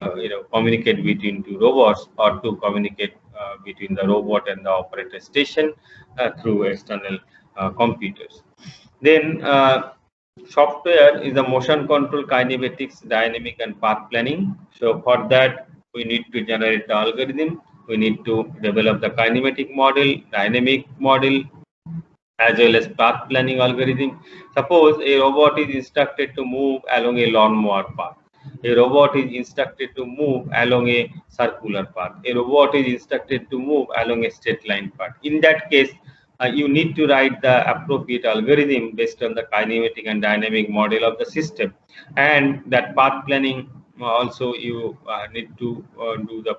communicate between two robots, or to communicate between the robot and the operator station through external computers. Then software is the motion control, kinematics, dynamic and path planning. So for that we need to generate the algorithm, we need to develop the kinematic model, dynamic model, as well as path planning algorithm. Suppose a robot is instructed to move along a lawnmower path. A robot is instructed to move along a circular path. A robot is instructed to move along a straight line path. In that case, you need to write the appropriate algorithm based on the kinematic and dynamic model of the system. And that path planning also you need to do the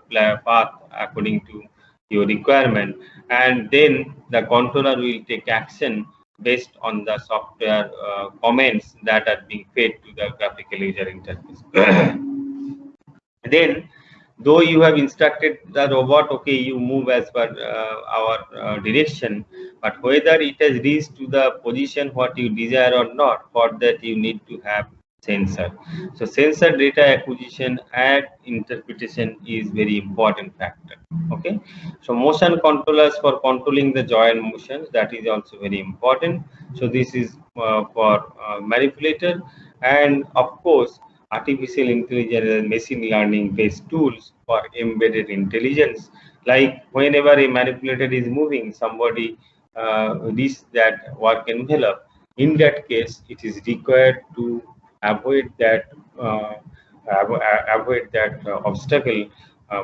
path according to your requirement, and then the controller will take action based on the software comments that are being fed to the graphical user interface. Then though you have instructed the robot, okay, you move as per our direction, but whether it has reached to the position what you desire or not, for that you need to have sensor. So sensor data acquisition and interpretation is very important factor. Okay, so motion controllers for controlling the joint motions, that is also very important. So this is for manipulator, and of course artificial intelligence and machine learning based tools for embedded intelligence. Like whenever a manipulator is moving, somebody reach that work envelope. In that case, it is required to avoid that obstacle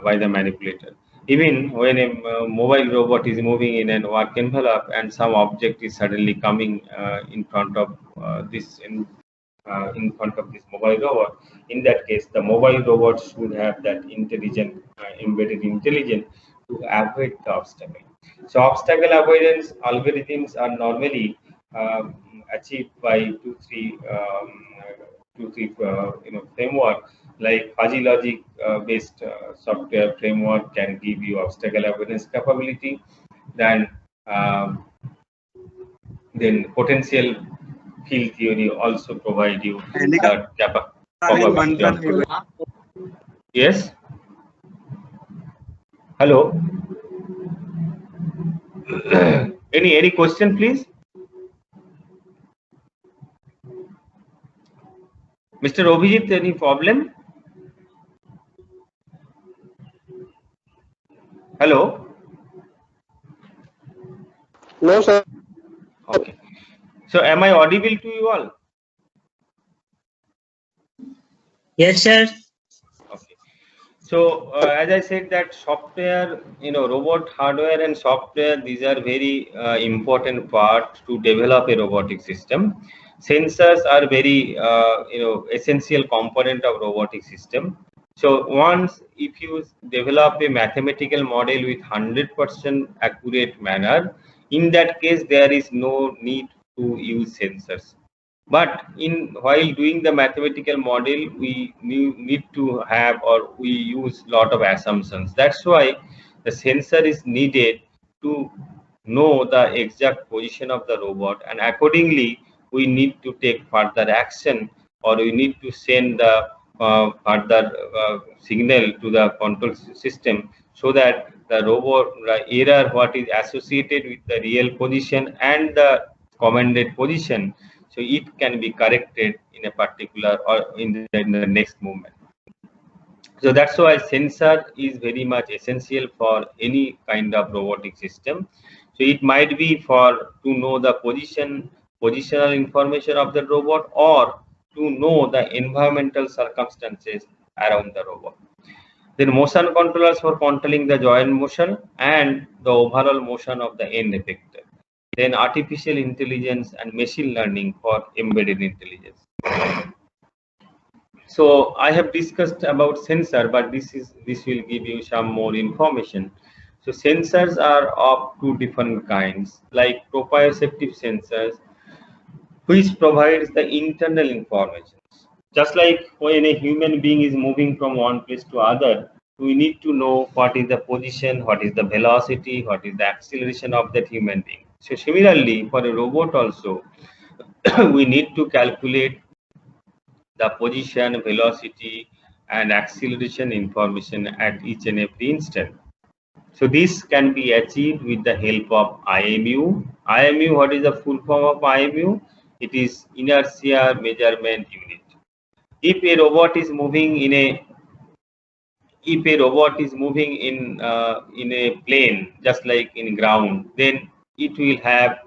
by the manipulator. Even when a mobile robot is moving in a work envelope and some object is suddenly coming in front of in front of this mobile robot. In that case, the mobile robot should have that intelligent, embedded intelligence to avoid the obstacle. So obstacle avoidance algorithms are normally achieved by two, three framework, like fuzzy logic based software framework can give you obstacle avoidance capability. Then potential field theory also provide you the capability of. Yes. Hello. Any question, please, Mr. Obhijit? Any problem? Hello. No, sir. Okay. So, am I audible to you all? Yes, sir. Okay. So, as I said, that software, robot hardware and software, these are very important part to develop a robotic system. Sensors are very, essential component of robotic system. So, once if you develop a mathematical model with 100% accurate manner, in that case, there is no need to use sensors. But while doing the mathematical model, we need to have, or we use lot of assumptions. That's why the sensor is needed to know the exact position of the robot, and accordingly we need to take further action, or we need to send the further signal to the control system, so that the robot error what is associated with the real position and the commanded position, so it can be corrected in a particular or in the next movement. So that's why sensor is very much essential for any kind of robotic system. So it might be for to know the positional information of the robot, or to know the environmental circumstances around the robot. Then motion controllers for controlling the joint motion and the overall motion of the end effector. Then artificial intelligence and machine learning for embedded intelligence. So I have discussed about sensor, but this will give you some more information. So sensors are of two different kinds, like proprioceptive sensors, which provides the internal information. Just like when a human being is moving from one place to other, we need to know what is the position, what is the velocity, what is the acceleration of that human being. So similarly, for a robot also, we need to calculate the position, velocity, and acceleration information at each and every instant. So this can be achieved with the help of IMU. IMU, what is the full form of IMU? It is inertia measurement unit. If a robot is moving in a plane, just like in ground, then it will have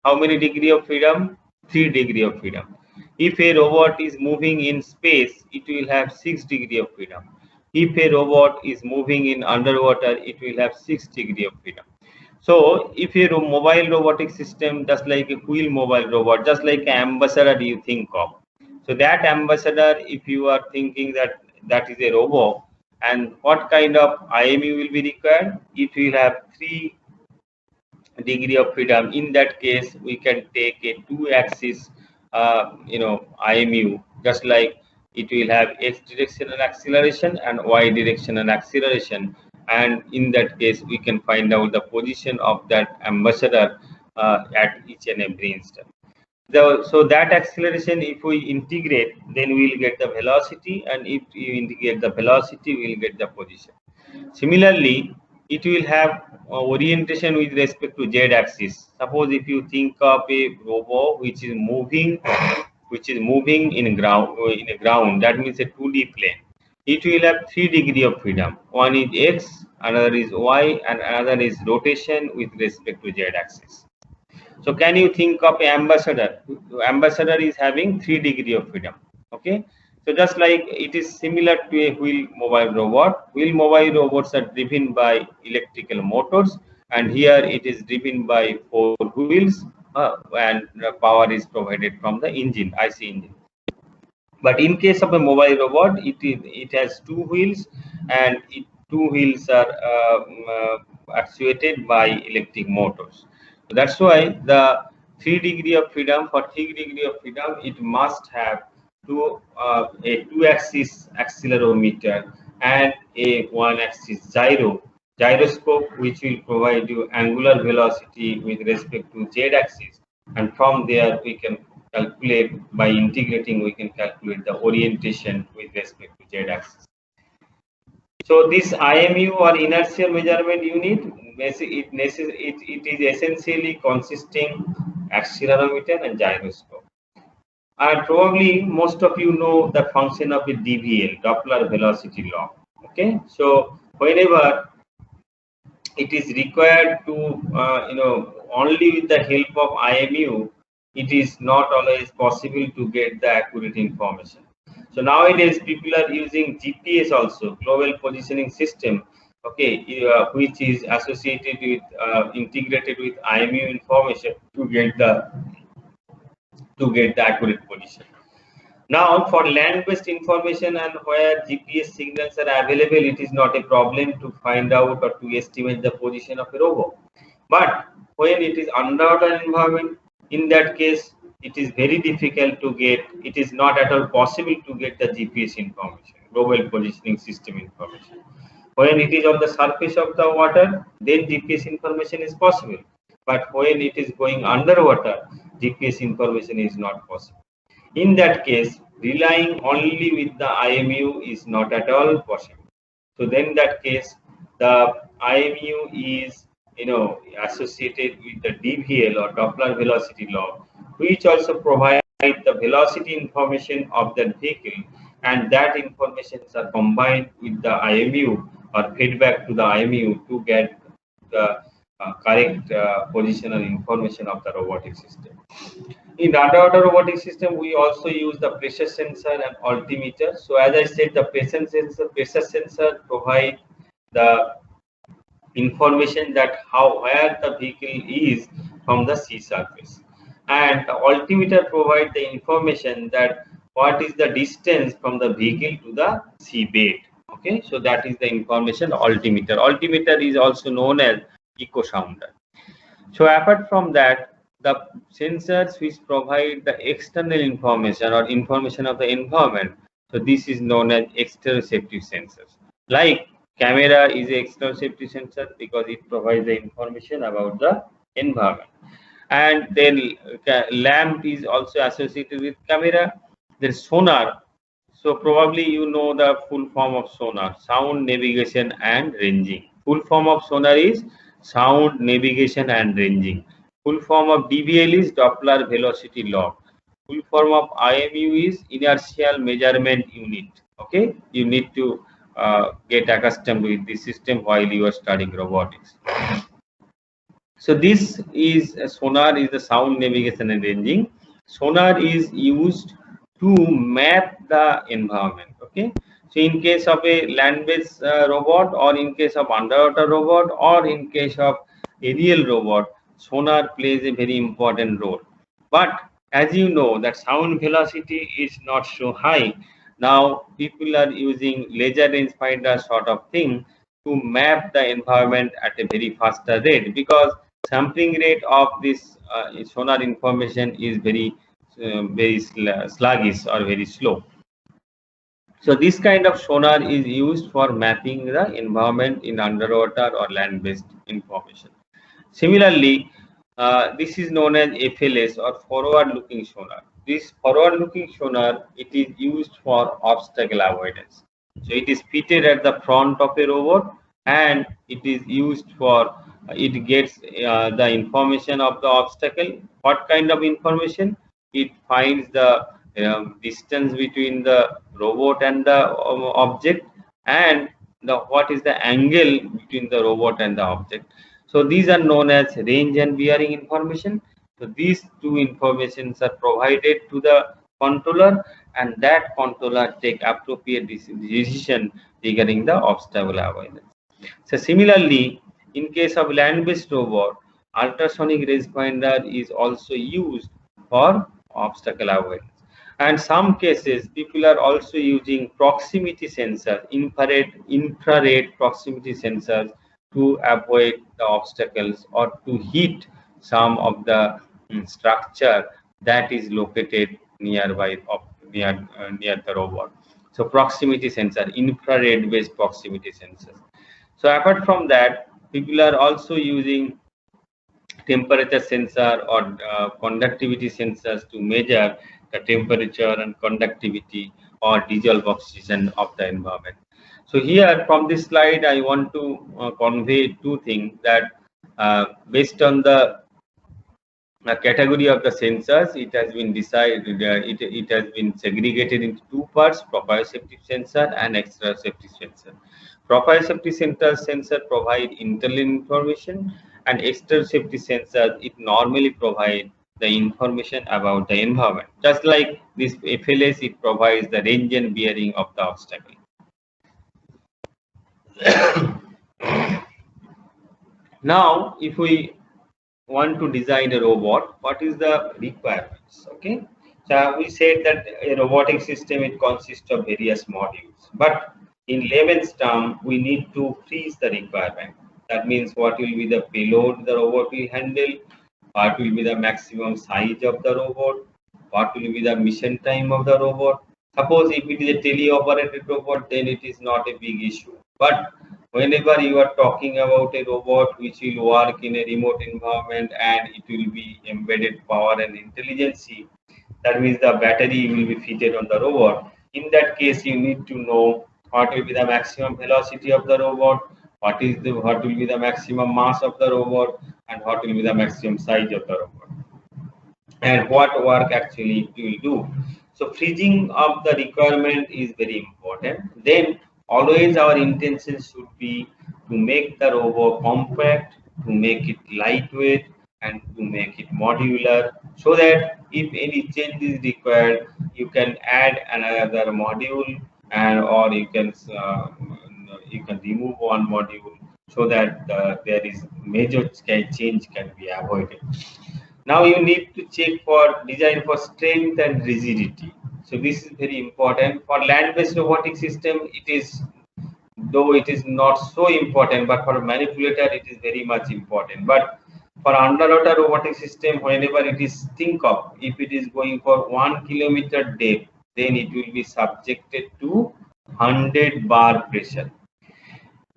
how many degree of freedom? 3 degree of freedom. If a robot is moving in space, it will have 6 degree of freedom. If a robot is moving in underwater, it will have 6 degree of freedom. So if a mobile robotic system, just like a wheel mobile robot, just like an ambassador you think of. So that ambassador, if you are thinking that that is a robot, and what kind of IMU will be required? It will have 3 degree of freedom. In that case, we can take a 2-axis, IMU, just like it will have x directional acceleration and y directional acceleration. And in that case, we can find out the position of that ambassador at each and every instant. So that acceleration, if we integrate, then we will get the velocity, and if you integrate the velocity, we will get the position. Similarly, it will have orientation with respect to z-axis. Suppose if you think of a robot which is moving in a ground, that means a 2D plane. It will have 3 degree of freedom. One is x, another is y, and another is rotation with respect to z-axis. So can you think of an ambassador? Ambassador is having 3 degree of freedom. Okay. So just like it is similar to a wheel mobile robot. Wheel mobile robots are driven by electrical motors, and here it is driven by 4 wheels, and power is provided from the engine, IC engine. But in case of a mobile robot, it has 2 wheels, and 2 wheels are actuated by electric motors. So that's why the 3 degree of freedom, for 3 degree of freedom, it must have a 2-axis accelerometer and a 1-axis gyroscope, which will provide you angular velocity with respect to z-axis, and from there we can calculate, by integrating, we can calculate the orientation with respect to z-axis. So this IMU, or inertial measurement unit, it is essentially consisting accelerometer and gyroscope. And probably most of you know the function of a DVL, Doppler velocity law. Okay, so whenever it is required to, only with the help of IMU, it is not always possible to get the accurate information. So nowadays people are using GPS also, global positioning system, okay, which is associated with, integrated with IMU information to get the accurate position. Now, for land-based information and where GPS signals are available, it is not a problem to find out or to estimate the position of a robot. But when it is underwater environment, in that case, it is very difficult to get. It is not at all possible to get the GPS information, global positioning system information. When it is on the surface of the water, then GPS information is possible. But when it is going underwater, GPS information is not possible. In that case, relying only with the IMU is not at all possible. So then in that case, the IMU is, associated with the DVL, or Doppler velocity law, which also provides the velocity information of the vehicle, and that information are combined with the IMU or feedback to the IMU to get the correct positional information of the robotic system. In the underwater robotic system, we also use the pressure sensor and altimeter. So as I said, the pressure sensor provide the information that where the vehicle is from the sea surface, and the altimeter provide the information that what is the distance from the vehicle to the seabed. Okay, so that is the information altimeter. Altimeter is also known as echo sounder. So apart from that, the sensors which provide the external information or information of the environment, so this is known as exteroceptive sensors. Like camera is an exteroceptive sensor because it provides the information about the environment. And then lamp is also associated with camera. Then sonar So probably you know the full form of sonar, sound navigation and ranging. Full form of sonar is sound navigation and ranging. Full form of DVL is Doppler velocity log. Full form of IMU is inertial measurement unit. Okay, you need to get accustomed with this system while you are studying robotics. So this is sonar is the sound navigation and ranging. Sonar is used to map the environment. Okay, so in case of a land-based robot, or in case of underwater robot, or in case of aerial robot, sonar plays a very important role. But as you know that sound velocity is not so high. Now people are using laser rangefinder sort of thing to map the environment at a very faster rate, because sampling rate of this sonar information is very sluggish or very slow. So this kind of sonar is used for mapping the environment in underwater or land-based information. Similarly, this is known as FLS or forward-looking sonar. This forward-looking sonar, it is used for obstacle avoidance. So it is fitted at the front of a robot, and it is used for it gets the information of the obstacle. What kind of information? It finds the distance between the robot and the object, and what is the angle between the robot and the object. So these are known as range and bearing information. So these two informations are provided to the controller, and that controller take appropriate decision regarding the obstacle avoidance. So similarly, in case of land-based robot, ultrasonic rangefinder is also used for obstacle avoidance. And some cases, people are also using proximity sensors, infrared proximity sensors to avoid the obstacles or to hit some of the structure that is located nearby near the robot. So proximity sensor, infrared based proximity sensors. So apart from that, people are also using temperature sensor or conductivity sensors to measure the temperature and conductivity or dissolve oxygen of the environment. So here from this slide, I want to convey two things, that based on the category of the sensors, it has been decided, it has been segregated into two parts: proprioceptive sensor and exteroceptive sensor. Proprioceptive sensor provide internal information, and exteroceptive sensors, it normally provide the information about the environment. Just like this FLS, it provides the range and bearing of the obstacle. Now, if we want to design a robot, what is the requirements? Okay, so we said that a robotic system, it consists of various modules, but in layman's term, we need to freeze the requirement. That means what will be the payload the robot will handle, what will be the maximum size of the robot, what will be the mission time of the robot. Suppose if it is a teleoperated robot, then it is not a big issue. But whenever you are talking about a robot which will work in a remote environment and it will be embedded power and intelligence, that means the battery will be fitted on the robot. In that case, you need to know what will be the maximum velocity of the robot, what will be the maximum mass of the robot, and what will be the maximum size of the robot, and what work actually it will do. So freezing of the requirement is very important. Then always our intention should be to make the robot compact, to make it lightweight, and to make it modular, so that if any change is required, you can add another module, and or you can remove one module, so that there is major change can be avoided. Now you need to check for design for strength and rigidity. So this is very important. For land-based robotic system, it is, though it is not so important, but for a manipulator it is very much important. But for underwater robotic system, whenever it is think of, if it is going for 1 kilometer depth, then it will be subjected to 100 bar pressure.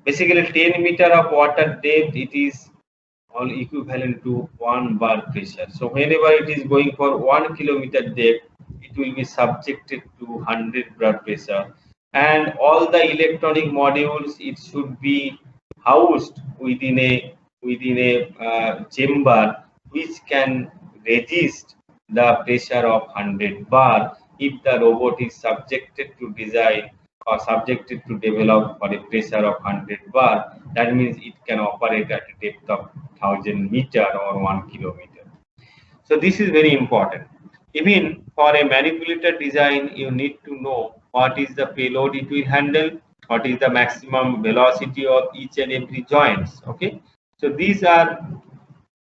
Basically 10 meter of water depth, it is all equivalent to 1 bar pressure. So whenever it is going for 1 kilometer depth, it will be subjected to 100 bar pressure, and all the electronic modules, it should be housed within a chamber which can resist the pressure of 100 bar. If the robot is subjected to design or subjected to develop for a pressure of 100 bar, that means it can operate at a depth of 1000 meter or 1 kilometer. So this is very important. Even for a manipulator design, you need to know what is the payload it will handle, what is the maximum velocity of each and every joints. Okay, so these are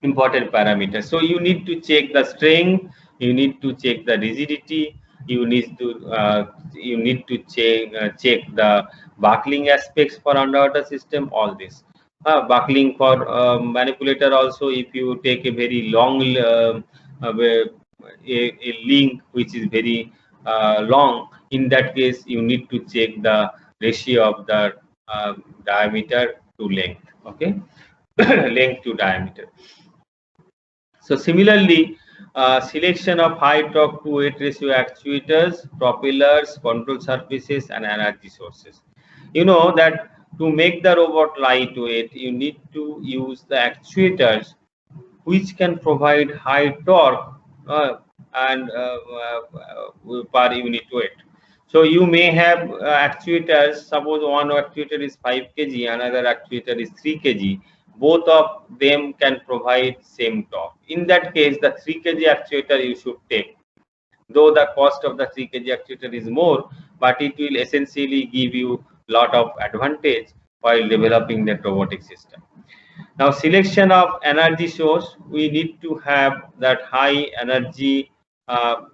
important parameters. So you need to check the strength, you need to check the rigidity, you need to check the buckling aspects for underwater system. All this buckling for manipulator also. If you take a very long a link which is very long, in that case you need to check the ratio of the diameter to length. Okay, length to diameter. So similarly, selection of high torque to weight ratio actuators, propellers, control surfaces, and energy sources. You know that to make the robot lightweight, you need to use the actuators which can provide high torque and per unit weight. So you may have actuators. Suppose one actuator is 5 kg, another actuator is 3 kg. Both of them can provide same torque. In that case, the 3 kg actuator you should take. Though the cost of the 3 kg actuator is more, but it will essentially give you lot of advantage while developing that robotic system. Now, selection of energy source, we need to have that high energy per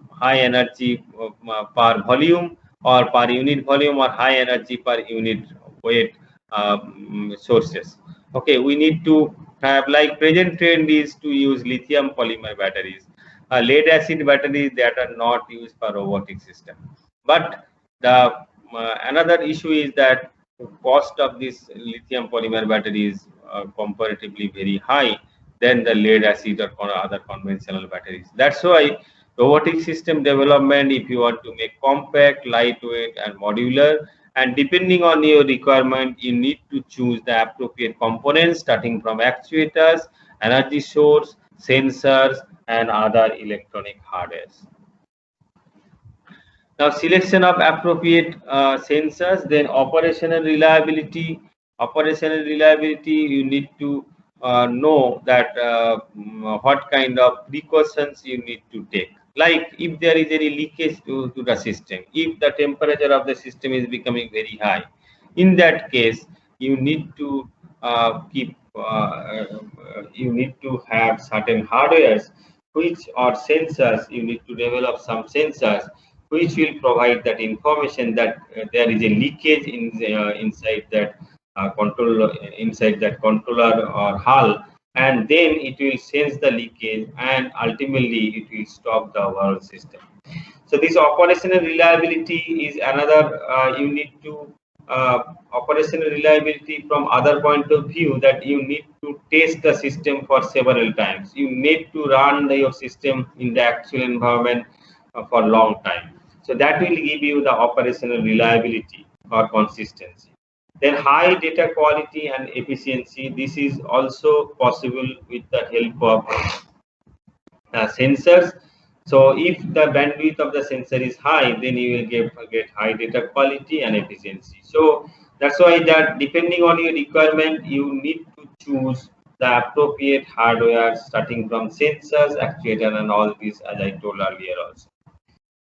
volume or per unit volume, or high energy per unit weight sources. Okay, we need to have, like present trend is to use lithium polymer batteries, lead acid batteries that are not used for robotic system. But the another issue is that the cost of this lithium polymer batteries comparatively very high than the lead acid or other conventional batteries. That's why robotic system development, if you want to make compact, lightweight, and modular, and depending on your requirement, you need to choose the appropriate components starting from actuators, energy source, sensors, and other electronic hardwares. Now, selection of appropriate sensors, then operational reliability. Operational reliability, you need to know that what kind of precautions you need to take. Like if there is any leakage to the system, if the temperature of the system is becoming very high, in that case, you need to you need to have certain hardwares which are sensors. You need to develop some sensors which will provide that information that there is a leakage in inside that controller or hull, and then it will sense the leakage and ultimately it will stop the overall system. So this operational reliability is another. You need to operational reliability from other point of view, that you need to test the system for several times. You need to run your system in the actual environment for long time. So that will give you the operational reliability or consistency. Then high data quality and efficiency. This is also possible with the help of sensors. So if the bandwidth of the sensor is high, then you will get high data quality and efficiency. So that's why that depending on your requirement, you need to choose the appropriate hardware starting from sensors, actuator, and all these, as I told earlier also.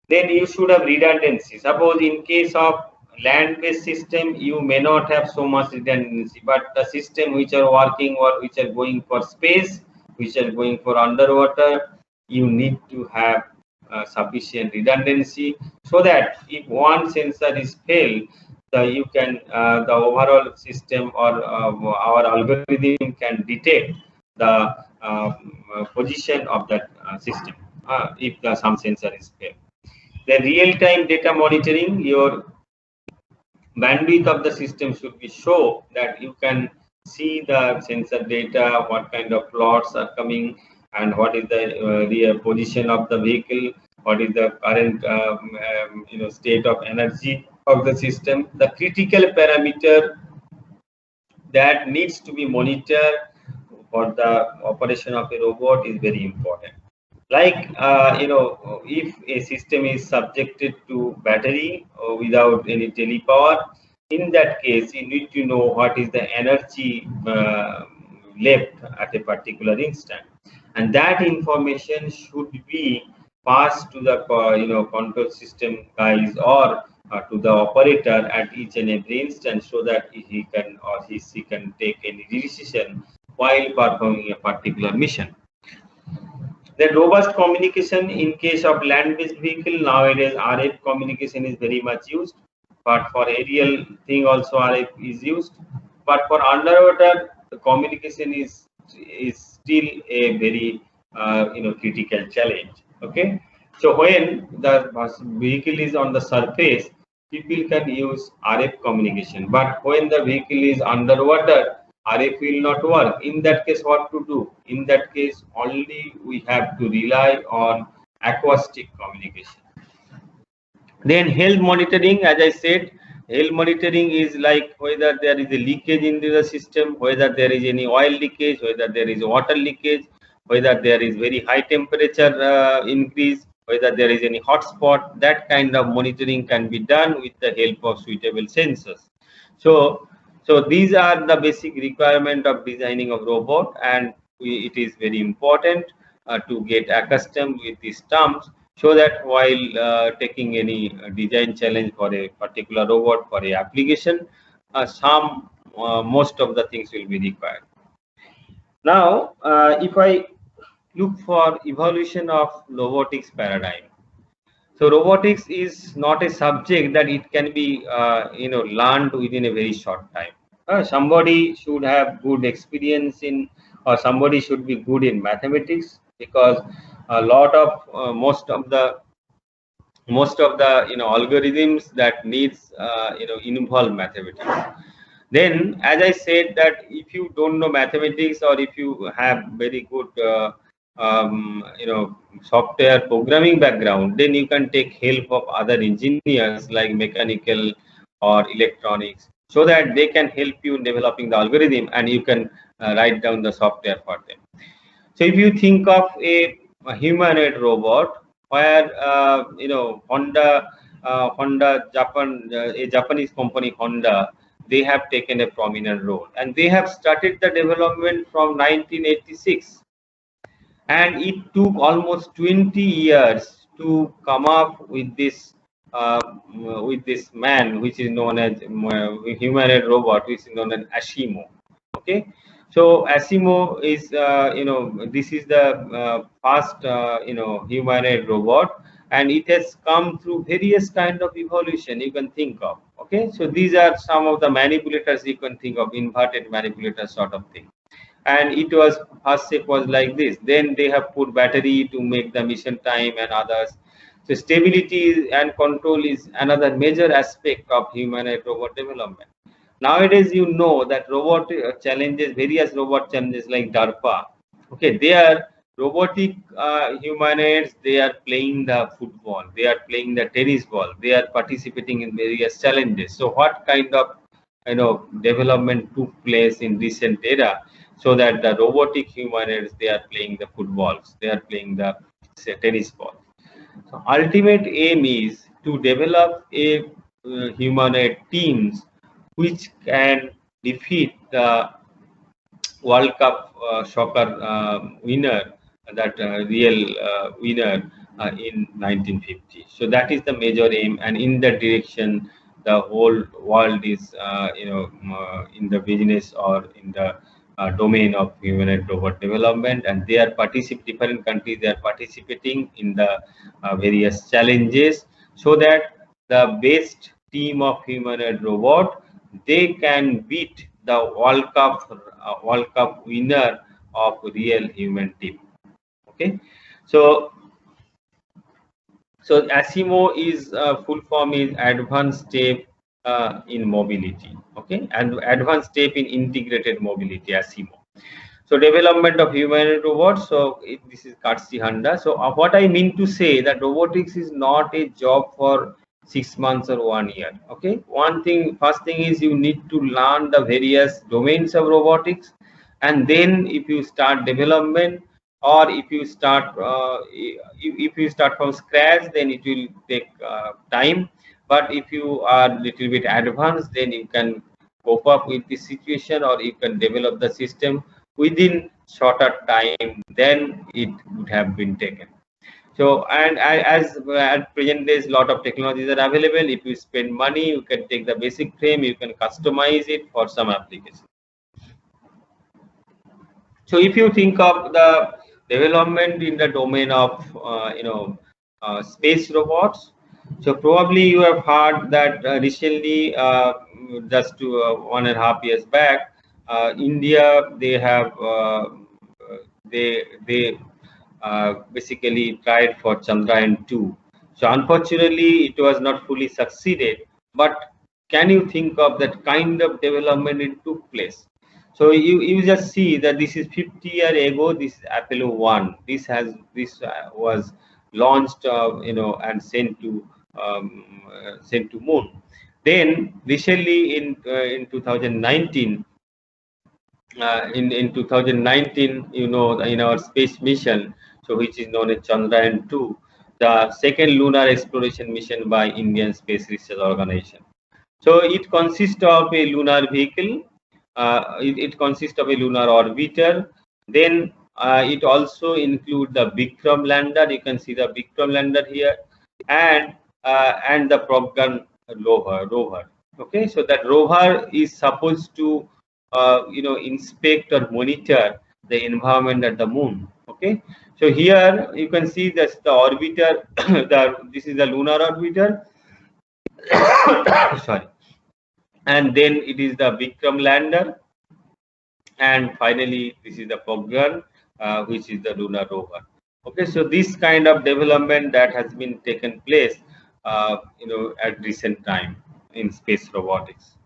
Then you should have redundancy. Suppose in case of land-based system, you may not have so much redundancy, but the system which are working or which are going for space, which are going for underwater, you need to have sufficient redundancy, so that if one sensor is failed, you can the overall system or our algorithm can detect the position of that system if some sensor is failed. The real-time data monitoring, your bandwidth of the system should be show that you can see the sensor data, what kind of plots are coming, and what is the position of the vehicle, what is the current state of energy of the system. The critical parameter that needs to be monitored for the operation of a robot is very important. Like if a system is subjected to battery without any telepower, in that case you need to know what is the energy left at a particular instant, and that information should be passed to the control system guys or to the operator at each and every instance, so that he can or she can take any decision while performing a particular mission. Then robust communication in case of land-based vehicle, nowadays RF communication is very much used, but for aerial thing also RF is used. But for underwater, the communication is still a very critical challenge. Okay, so when the vehicle is on the surface, people can use RF communication, but when the vehicle is underwater, RF will not work. In that case, what to do? In that case, only we have to rely on acoustic communication. Then health monitoring, as I said, health monitoring is like whether there is a leakage into the system, whether there is any oil leakage, whether there is water leakage, whether there is very high temperature increase, whether there is any hotspot. That kind of monitoring can be done with the help of suitable sensors. So these are the basic requirement of designing of robot, and it is very important to get accustomed with these terms, so that while taking any design challenge for a particular robot for a application, most of the things will be required. Now, if I look for evolution of robotics paradigm, so robotics is not a subject that it can be learned within a very short time. Somebody should have good experience in, or somebody should be good in mathematics, because a lot of most of the algorithms that needs involve mathematics. Then, as I said, that if you don't know mathematics, or if you have very good software programming background, then you can take help of other engineers like mechanical or electronics, so that they can help you in developing the algorithm, and you can write down the software for them. So if you think of a humanoid robot, where Honda Japan, a Japanese company, Honda, they have taken a prominent role, and they have started the development from 1986, and it took almost 20 years to come up with this man, which is known as humanoid robot, which is known as ASIMO. Okay, so ASIMO is this is the first humanoid robot, and it has come through various kind of evolution you can think of. Okay, so these are some of the manipulators you can think of, inverted manipulator sort of thing. And it was, first step was like this, then they have put battery to make the mission time and others. So stability and control is another major aspect of humanoid robot development. Nowadays, you know that robot challenges, various robot challenges like DARPA. Okay, they are robotic humanoids. They are playing the football. They are playing the tennis ball. They are participating in various challenges. So, what kind of development took place in recent era, so that the robotic humanoids, they are playing the footballs. They are playing the tennis ball. So, ultimate aim is to develop a humanoid teams which can defeat the World Cup soccer winner, that real winner in 1950. So that is the major aim, and in that direction, the whole world is in the business or in the domain of humanoid robot development, and they are different countries, they are participating in the various challenges, so that the best team of humanoid robot, they can beat the World Cup winner of real human team. Okay, so ASIMO is full form is advanced step in mobility. Okay, and advanced step in integrated mobility, ASIMO. So development of humanoid robots. So this is Katsi Honda. So what I mean to say that robotics is not a job for 6 months or 1 year. Okay, first thing is you need to learn the various domains of robotics, and then if you start development, or if you start if you start from scratch, then it will take time. But if you are little bit advanced, then you can cope up with the situation, or you can develop the system within shorter time than it would have been taken. So, and as at present days, lot of technologies are available. If you spend money, you can take the basic frame, you can customize it for some application. So if you think of the development in the domain of space robots, so probably you have heard that recently, just 1.5 years back, India, they have they basically tried for Chandrayaan 2. So unfortunately, it was not fully succeeded. But can you think of that kind of development it took place? So you just see that this is 50 years ago. This is Apollo 1. This was launched, and sent to moon. Then recently in 2019. In 2019, in our space mission, so which is known as Chandrayaan 2, the second lunar exploration mission by Indian Space Research Organization. So it consists of a lunar vehicle, it consists of a lunar orbiter, then it also includes the Vikram lander. You can see the Vikram lander here, and the Pragyan rover. Okay, so that rover is supposed to inspect or monitor the environment at the moon. Okay, so here you can see that's the orbiter. This is the lunar orbiter. Sorry, and then it is the Vikram lander, and finally this is the Pragyan, which is the lunar rover. Okay, so this kind of development that has been taken place, at recent time in space robotics.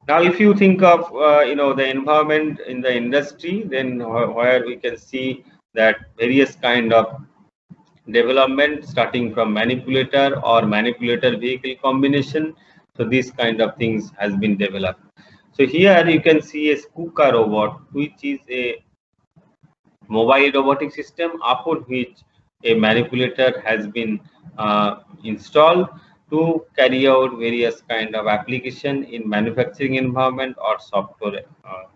Now, if you think of the environment in the industry, then where we can see that various kind of development starting from manipulator or manipulator vehicle combination. So this kind of things has been developed. So here you can see a Skuka robot, which is a mobile robotic system upon which a manipulator has been installed to carry out various kind of application in manufacturing environment or software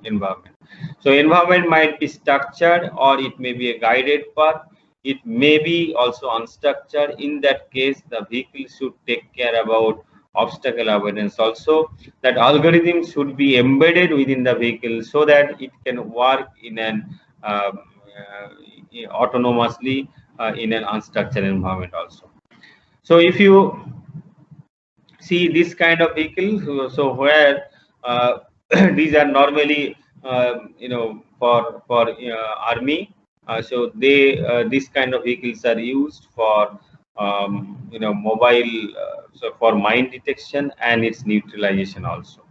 environment. So environment might be structured, or it may be a guided path. It may be also unstructured. In that case, the vehicle should take care about obstacle avoidance also. That algorithm should be embedded within the vehicle so that it can work in an autonomously in an unstructured environment also. So if you see this kind of vehicle, so where these are normally for army, so this kind of vehicles are used for mobile, so for mine detection and its neutralization also.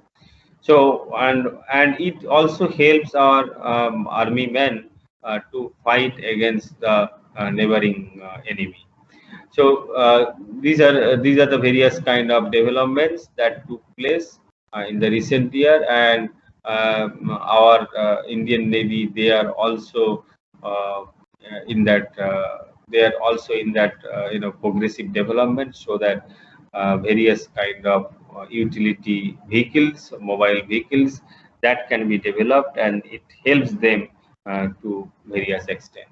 So and it also helps our army men to fight against the neighboring enemy. So these are the various kind of developments that took place in the recent year, and our Indian Navy, they are also in that progressive development, so that various kind of utility vehicles, mobile vehicles, that can be developed, and it helps them to various extent.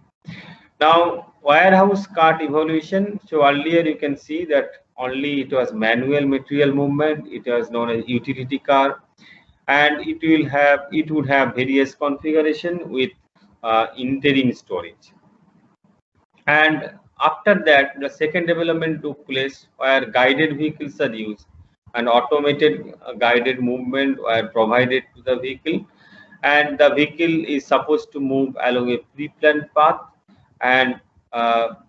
Now, warehouse cart evolution. So earlier you can see that only it was manual material movement. It was known as utility car, and it would have various configuration with interim storage. And after that, the second development took place where guided vehicles are used, and automated guided movement were provided to the vehicle, and the vehicle is supposed to move along a pre-planned path and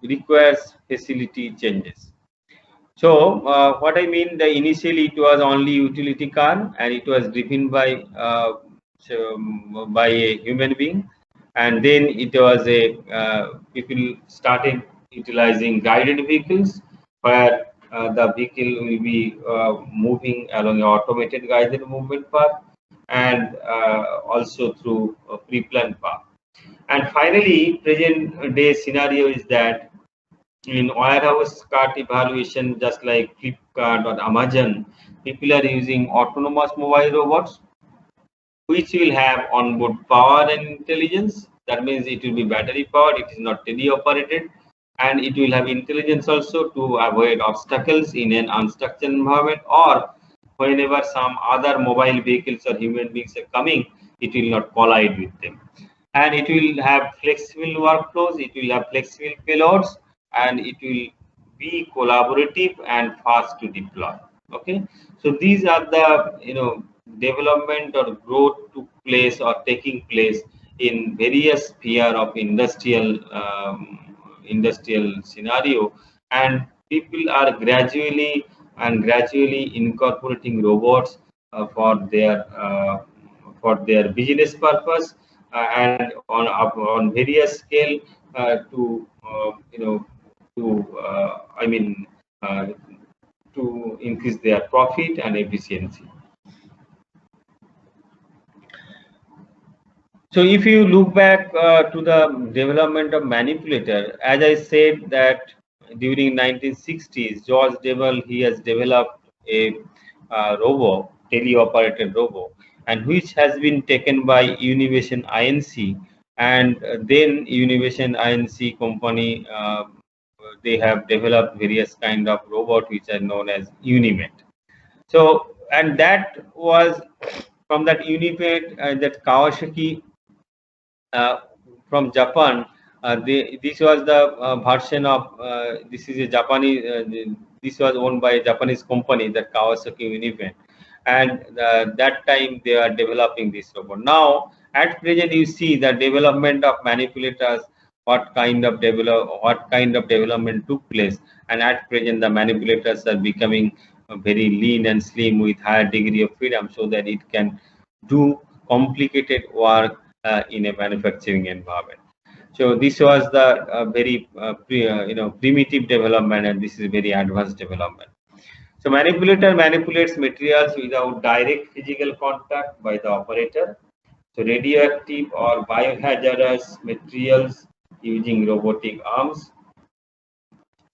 requires facility changes. So what I mean, initially it was only utility car, and it was driven by by a human being, and then it was a people started utilizing guided vehicles where the vehicle will be moving along an automated guided movement path and also through a pre-planned path. And finally, present day scenario is that in warehouse cart evaluation, just like Flipkart or Amazon, people are using autonomous mobile robots which will have onboard power and intelligence. That means it will be battery powered, it is not teleoperated, and it will have intelligence also to avoid obstacles in an unstructured environment, or whenever some other mobile vehicles or human beings are coming, it will not collide with them. And it will have flexible workflows, it will have flexible payloads, and it will be collaborative and fast to deploy. Okay, so these are the development or growth took place or taking place in various sphere of industrial scenario, and people are gradually incorporating robots for their business purpose, and on various scale to I mean uh, to increase their profit and efficiency. So if you look back to the development of manipulator, as I said that during 1960s, George Devil, he has developed a robot, teleoperated robot, and which has been taken by Univation Inc. And then Univation Inc. company, they have developed various kind of robot which are known as Unimet. So, and that was from that Unimet, that Kawasaki uh, from Japan. This was the version of this is a Japanese. This was owned by a Japanese company, that Kawasaki Univen, and that time they are developing this robot. Now, at present, you see the development of manipulators. What kind of development took place, and at present the manipulators are becoming very lean and slim with higher degree of freedom, so that it can do complicated work in a manufacturing environment. So this was the very primitive development, and this is very advanced development. So manipulator manipulates materials without direct physical contact by the operator. So radioactive or biohazardous materials using robotic arms,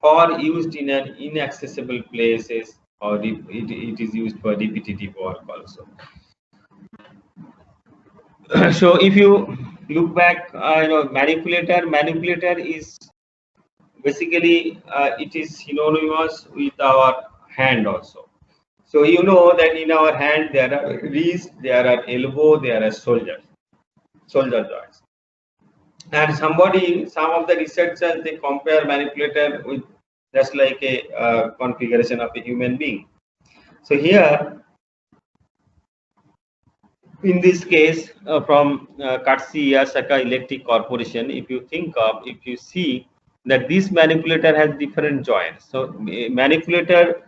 or used in an inaccessible places, or it is used for repetitive work also. So if you look back, manipulator is basically it is synonymous with our hand also. So you know that in our hand there are wrist, there are elbow, there are shoulder joints. And some of the researchers, they compare manipulator with just like a configuration of a human being. So here, in this case, from Katsi Yasaka Electric Corporation, if you see that this manipulator has different joints. So manipulators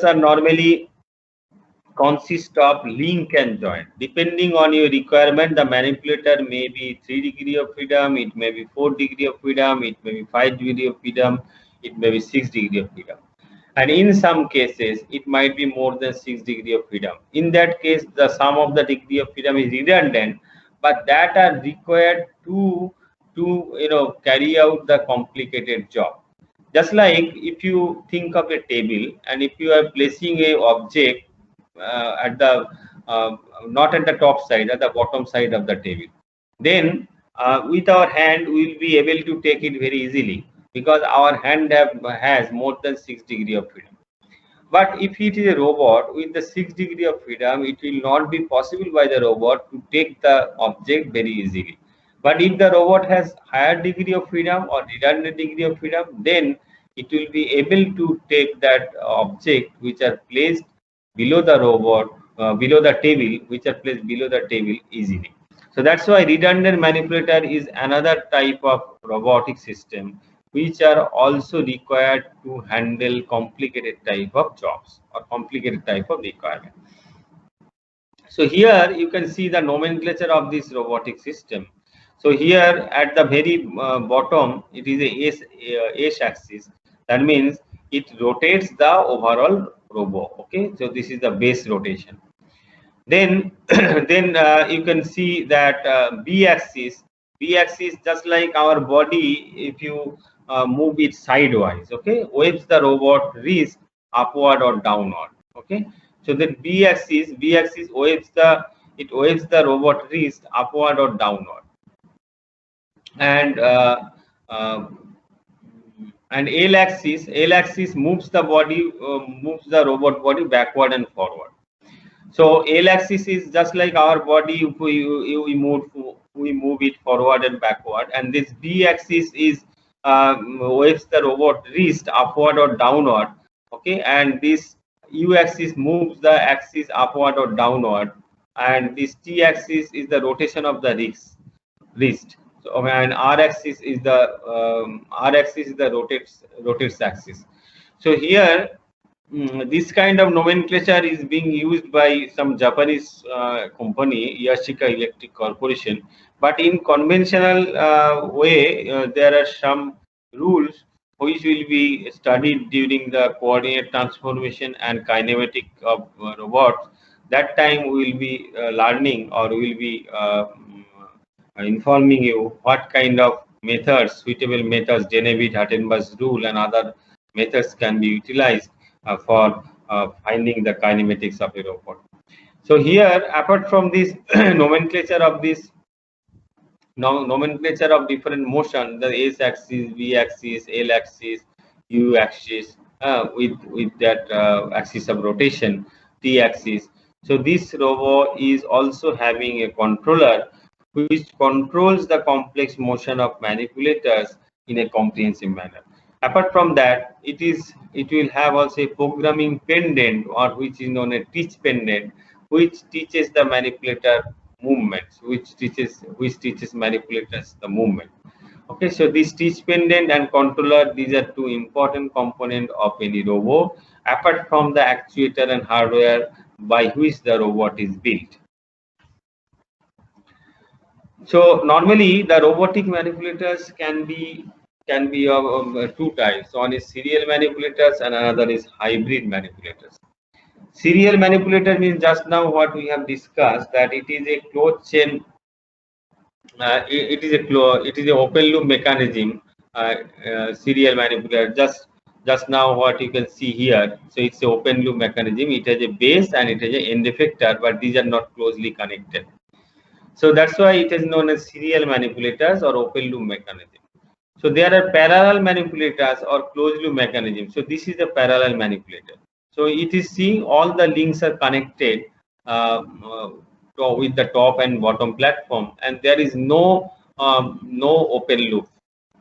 are normally consist of link and joint. Depending on your requirement, the manipulator may be 3 degrees of freedom, it may be 4 degrees of freedom, it may be 5 degrees of freedom, it may be 6 degrees of freedom. And in some cases, it might be more than 6 degrees of freedom. In that case, the sum of the degree of freedom is redundant, but that are required to carry out the complicated job. Just like if you think of a table, and if you are placing a object at the not at the top side, at the bottom side of the table, then with our hand we will be able to take it very easily, because our hand has more than 6 degrees of freedom. But if it is a robot with the 6 degree of freedom, it will not be possible by the robot to take the object very easily. But if the robot has higher degree of freedom or redundant degree of freedom, then it will be able to take that object which are placed below the robot, below the table, which are placed below the table easily. So that's why redundant manipulator is another type of robotic system which are also required to handle complicated type of jobs or complicated type of requirement. So here you can see the nomenclature of this robotic system. So here at the very bottom, it is a S axis. That means it rotates the overall robot. Okay, so this is the base rotation. Then you can see that B axis just like our body, if you move it sidewise, okay, waves the robot wrist upward or downward. Okay, so the B axis waves the robot wrist upward or downward. And uh, L axis moves the robot body backward and forward. So L axis is just like our body. If we move it forward and backward, and this B axis is waves the robot wrist upward or downward. Okay, and this U axis moves the axis upward or downward, and this T axis is the rotation of the wrist. So and R axis is the rotates axis. So here this kind of nomenclature is being used by some Japanese company, Yashica Electric Corporation. But in conventional way, there are some rules which will be studied during the coordinate transformation and kinematic of robots. That time we will be learning, or we will be informing you what kind of suitable methods, Genevieve Hartenbach's rule and other methods can be utilized for finding the kinematics of a robot. So here, apart from this nomenclature of different motion, the S axis, V axis, L axis, U axis, with that axis of rotation, T axis. So this robot is also having a controller which controls the complex motion of manipulators in a comprehensive manner. Apart from that, it will have also a programming pendant, or which is known as teach pendant, which teaches the manipulator movements, which teaches manipulators the movement. Okay, so this teach pendant and controller, these are two important components of any robot, apart from the actuator and hardware by which the robot is built. So normally the robotic manipulators can be of two types. One is serial manipulators and another is hybrid manipulators. Serial manipulator means just now what we have discussed, that it is a closed chain. It is a open loop mechanism. Serial manipulator, just now what you can see here. So it's a open loop mechanism. It has a base and it has an end effector, but these are not closely connected. So that's why it is known as serial manipulators or open loop mechanism. So there are parallel manipulators or closed loop mechanism. So this is a parallel manipulator. So it is seeing all the links are connected with the top and bottom platform, and there is no open loop.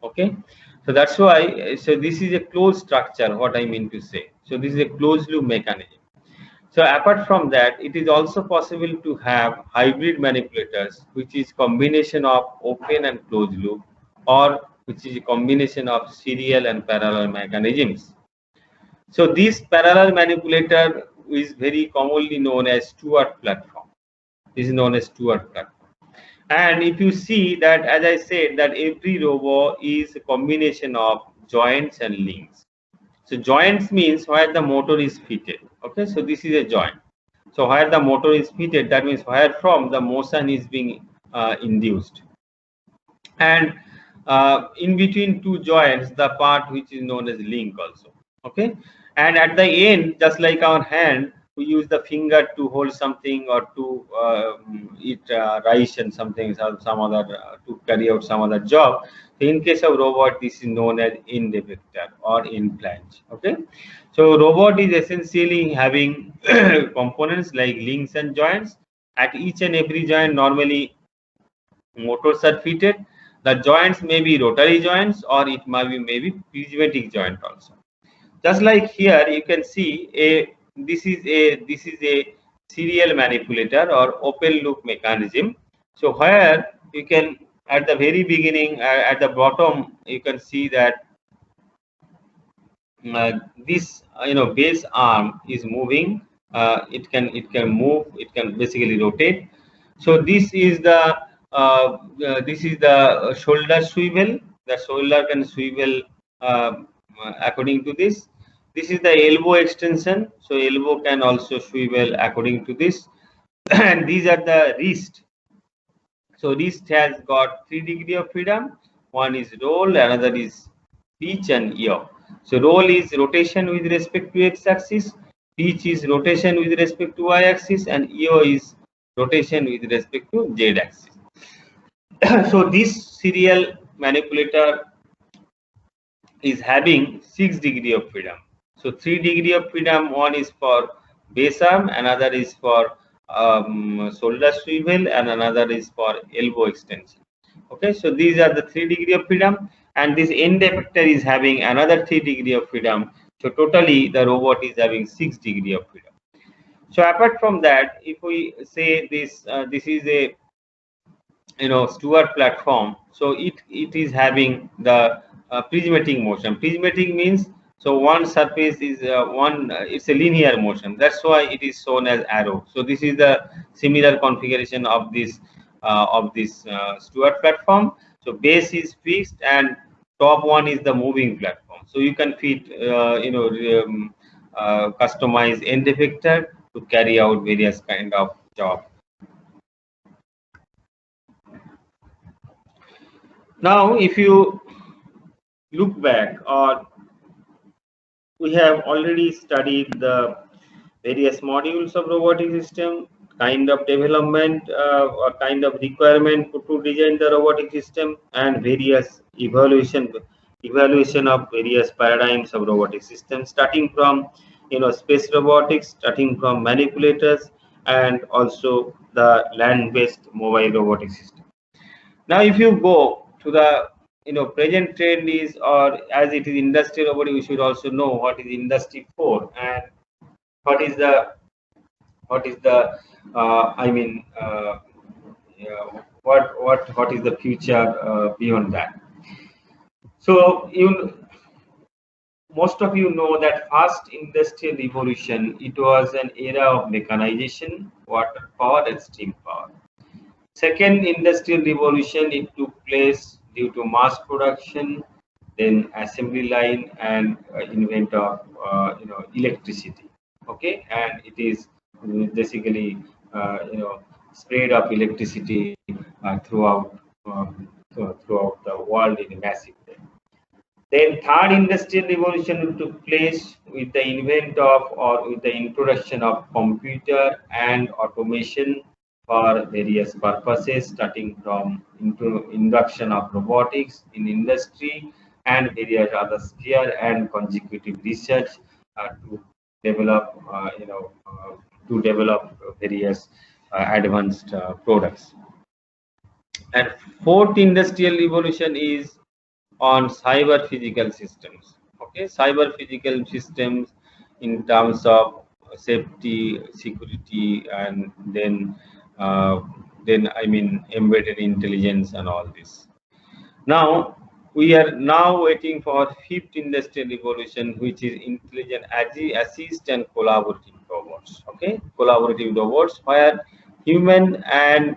Okay, so that's why. So this is a closed structure. What I mean to say. So this is a closed loop mechanism. So apart from that, it is also possible to have hybrid manipulators, which is combination of open and closed loop, or which is a combination of serial and parallel mechanisms. So this parallel manipulator is very commonly known as Stewart platform. This is known as Stewart platform. And if you see that, as I said, that every robot is a combination of joints and links. So joints means where the motor is fitted. Okay, so this is a joint. So where the motor is fitted, that means where from the motion is being induced. And in between two joints, the part which is known as link also. Okay, and at the end, just like our hand, we use the finger to hold something or to eat rice and something, some other to carry out some other job. So in case of robot, this is known as end effector or end flange. Okay, so robot is essentially having components like links and joints. At each and every joint, normally motors are fitted. The joints may be rotary joints, or it might be maybe prismatic joint also. Just like here, you can see this is a serial manipulator or open loop mechanism. So where you can, at the very beginning, at the bottom, you can see that this base arm is moving it can move, it can basically rotate. So this is the shoulder swivel. The shoulder can swivel according to this. This is the elbow extension. So elbow can also swivel according to this. And these are the wrist. So wrist has got 3 degrees of freedom. One is roll, another is pitch and yaw. So roll is rotation with respect to x-axis, pitch is rotation with respect to y-axis, and yaw is rotation with respect to z-axis. So this serial manipulator is having 6 degrees of freedom. So 3 degrees of freedom, one is for base arm, another is for shoulder swivel, and another is for elbow extension. Okay, so these are the 3 degrees of freedom, and this end effector is having another 3 degrees of freedom. So totally the robot is having 6 degrees of freedom. So apart from that, if we say this this is a Stuart platform, so it is having the prismatic motion. Prismatic means, so one surface is it's a linear motion, that's why it is shown as arrow. So this is the similar configuration of this Stuart platform. So base is fixed and top one is the moving platform, so you can fit customize end effector to carry out various kind of job. Now, if you look back, or we have already studied the various modules of robotic system, kind of development or kind of requirement to design the robotic system, and various evaluation of various paradigms of robotic systems, starting from space robotics, starting from manipulators, and also the land-based mobile robotic system. Now, if you go to the present trend is, or as it is industry robotic, we should also know what is industry 4 and what is the what is the future beyond that. So most of you know that first industrial revolution, it was an era of mechanization, water power and steam power. Second industrial revolution, it took place due to mass production, then assembly line, and invent of electricity. Okay, and it is basically spread of electricity throughout the world in a massive way. Then third industrial revolution took place with the invent of, or with the introduction of, computer and automation for various purposes, starting from induction of robotics in industry and various other sphere, and consecutive research to develop various advanced products. And fourth industrial revolution is on cyber physical systems. Okay, cyber physical systems in terms of safety, security, and then embedded intelligence and all this. Now we are now waiting for fifth industrial revolution, which is intelligent assist and collaborative robots. Okay, collaborative robots where human and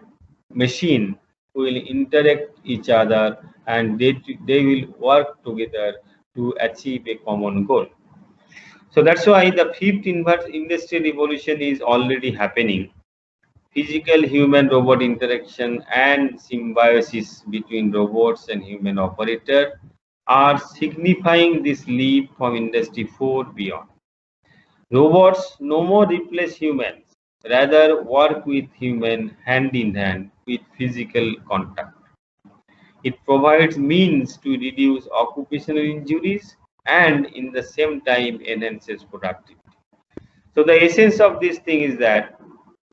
machine will interact each other, and they will work together to achieve a common goal. So that's why the fifth industrial revolution is already happening. Physical human robot interaction and symbiosis between robots and human operator are signifying this leap from industry 4 beyond. Robots no more replace humans, rather work with human hand in hand with physical contact. It provides means to reduce occupational injuries and in the same time enhances productivity. So the essence of this thing is that,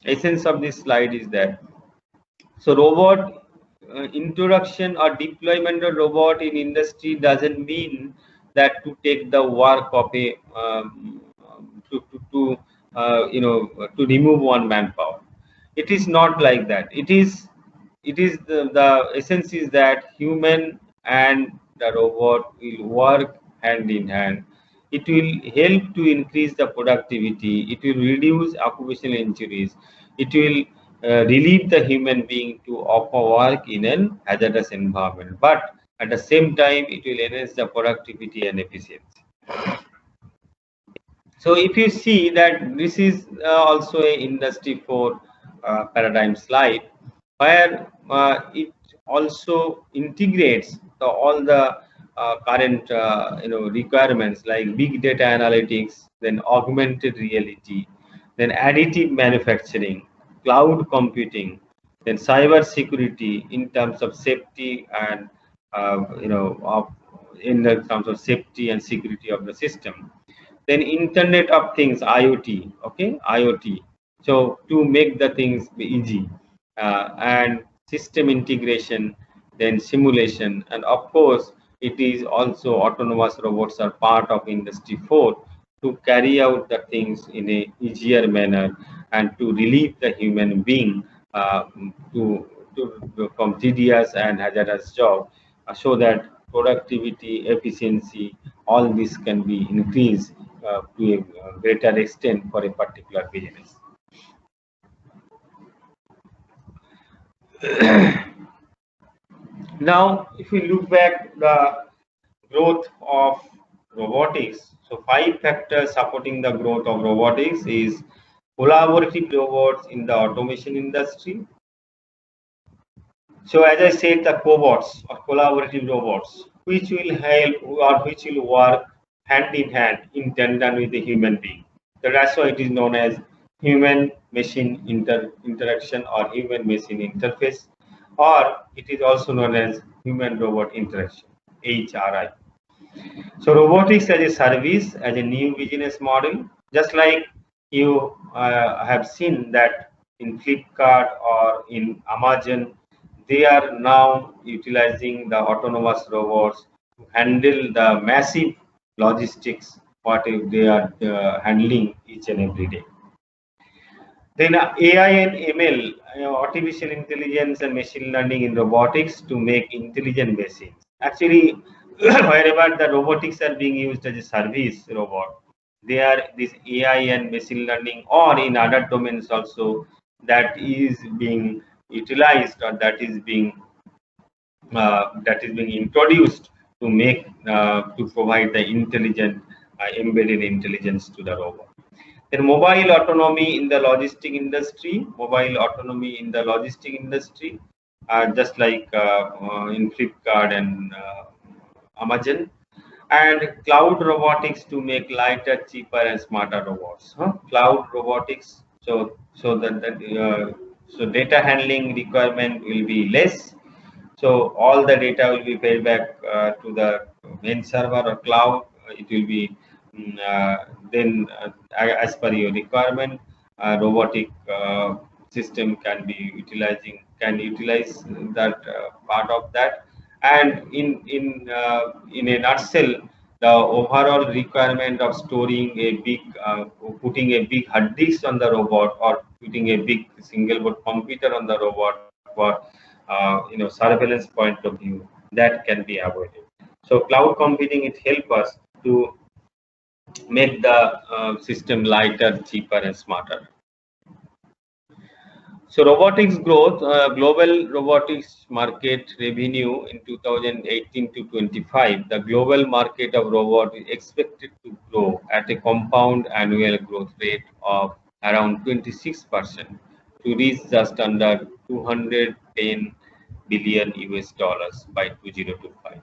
essence of this slide is that, so robot introduction or deployment of robot in industry doesn't mean that to take the work of a to remove one manpower. It is not like that. It is the essence is that human and the robot will work hand in hand it will help to increase the productivity, it will reduce occupational injuries, it will relieve the human being to work in an hazardous environment, but at the same time it will enhance the productivity and efficiency. So if you see that this is also a industry 4 paradigm slide, where it also integrates all the current requirements like big data analytics, then augmented reality, then additive manufacturing, cloud computing, then cyber security in terms of safety and in the terms of safety and security of the system, then internet of things, IoT, okay, IoT, so to make the things easy, and system integration, then simulation, and of course it is also autonomous robots are part of industry 4 to carry out the things in a easier manner and to relieve the human being from tedious and hazardous job, so that productivity, efficiency, all this can be increased to a greater extent for a particular business. Now, if we look back the growth of robotics, so 5 factors supporting the growth of robotics is collaborative robots in the automation industry. So as I said, the cobots or collaborative robots, which will help or which will work hand in hand in tandem with the human being. So that's why it is known as human machine interaction or human machine interface, or it is also known as human robot interaction, HRI. So robotics as a service, as a new business model, just like you have seen that in Flipkart or in Amazon, they are now utilizing the autonomous robots to handle the massive logistics what they are handling each and every day. Then AI and ML, artificial intelligence and machine learning in robotics to make intelligent machines. Actually, wherever the robotics are being used as a service robot, they are this AI and machine learning, or in other domains also, that is being utilized or that is being introduced to make to provide the intelligent embedded intelligence to the robot. Then mobile autonomy in the logistic industry, just like in Flipkart and Amazon, and cloud robotics to make lighter, cheaper, and smarter robots. Cloud robotics, so data handling requirement will be less. So all the data will be fed back to the main server or cloud. It will be then as per your requirement, robotic system can utilize that part of that. And in a nutshell, the overall requirement of storing a big, putting a big hard disk on the robot, or putting a big single board computer on the robot for surveillance point of view, that can be avoided. So cloud computing, it helps us to make the system lighter, cheaper, and smarter. So robotics growth, global robotics market revenue in 2018 to 25, the global market of robots is expected to grow at a compound annual growth rate of around 26% to reach just under 210 billion US dollars by 2025.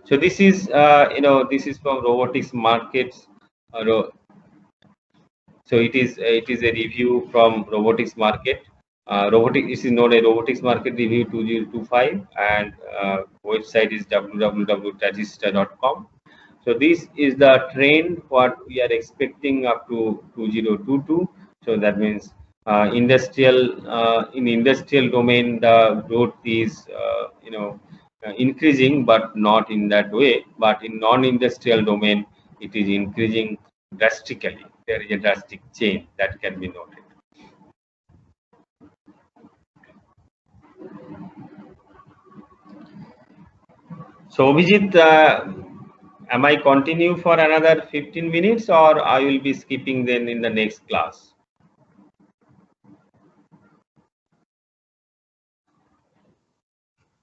So this is this is from robotics markets. So it is a review from robotics market. This is not a robotics market review 2025, and website is www.statista.com. So this is the trend what we are expecting up to 2022. So that means in industrial domain the growth is increasing, but not in that way. But in non-industrial domain, it is increasing drastically. There is a drastic change that can be noted. So Abhijit, am I continue for another 15 minutes or I will be skipping then in the next class?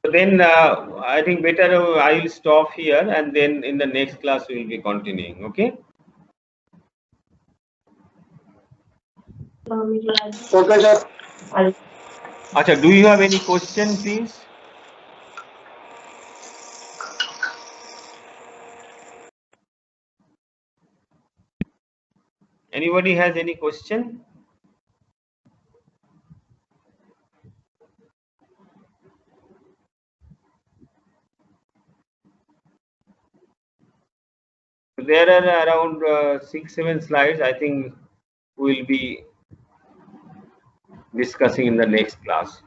So then I think better I will stop here and then in the next class we will be continuing. Okay. Okay, sir. Acha, do you have any question, please? Anybody has any question? There are around 6-7 slides. I think we will be discussing in the next class.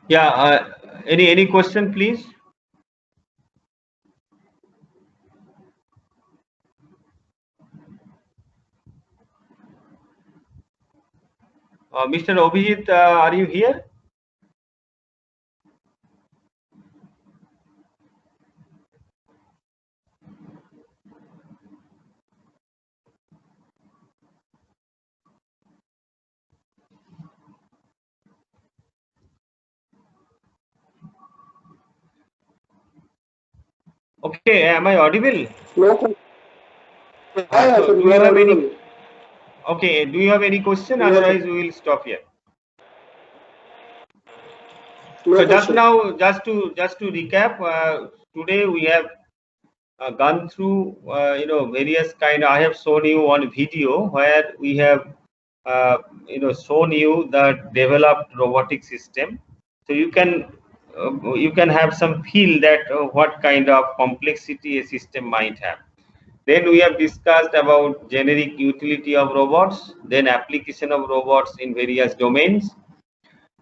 Yeah. Any question, please? Mr. Abhijit, are you here? Okay, am I audible? No, sir. So Sir, do you you are have any? audible. Okay, do you have any question? Yes, Otherwise, sir. we will stop here. No So just question. now, just to recap, today we have gone through various kind. I have shown you one video where we have shown you the developed robotic system. So you can have some feel that what kind of complexity a system might have. Then we have discussed about generic utility of robots, then application of robots in various domains,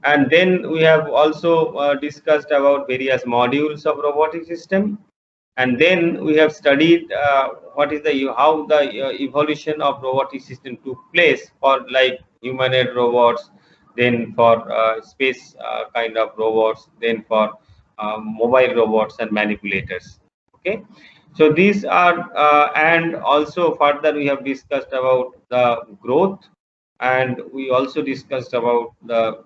and then we have also discussed about various modules of robotic system, and then we have studied what is the how the evolution of robotic system took place for like humanoid robots, then for space kind of robots, then for mobile robots and manipulators. Okay, so these are and also further we have discussed about the growth, and we also discussed about the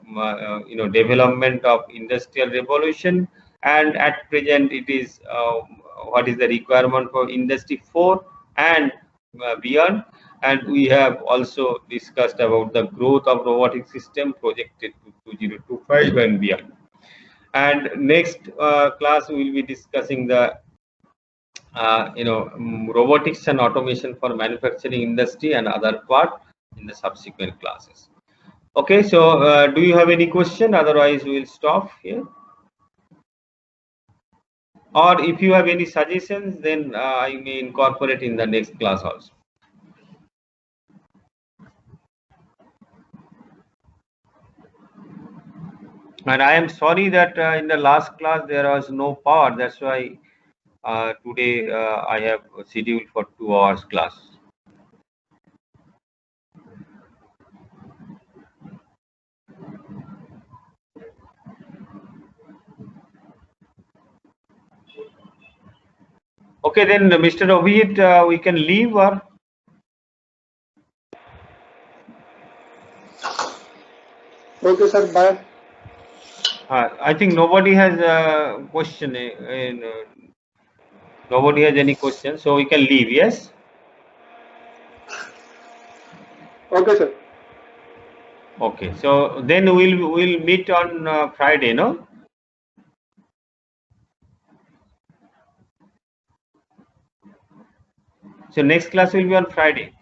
development of industrial revolution, and at present it is what is the requirement for industry 4 and beyond, and we have also discussed about the growth of robotic system projected to 2025 and beyond. And next class we will be discussing the robotics and automation for manufacturing industry and other part in the subsequent classes. Okay, so do you have any question? Otherwise, we will stop here. Or if you have any suggestions, then I may incorporate in the next class also. And I am sorry that in the last class there was no power. That's why today I have scheduled for 2 hours class. Okay, then Mr. Abhijit, we can leave or? Okay, sir. Bye. I think nobody has a question. Nobody has any question, so we can leave. Yes. Okay, sir. Okay. So then we'll meet on Friday, no? So next class will be on Friday.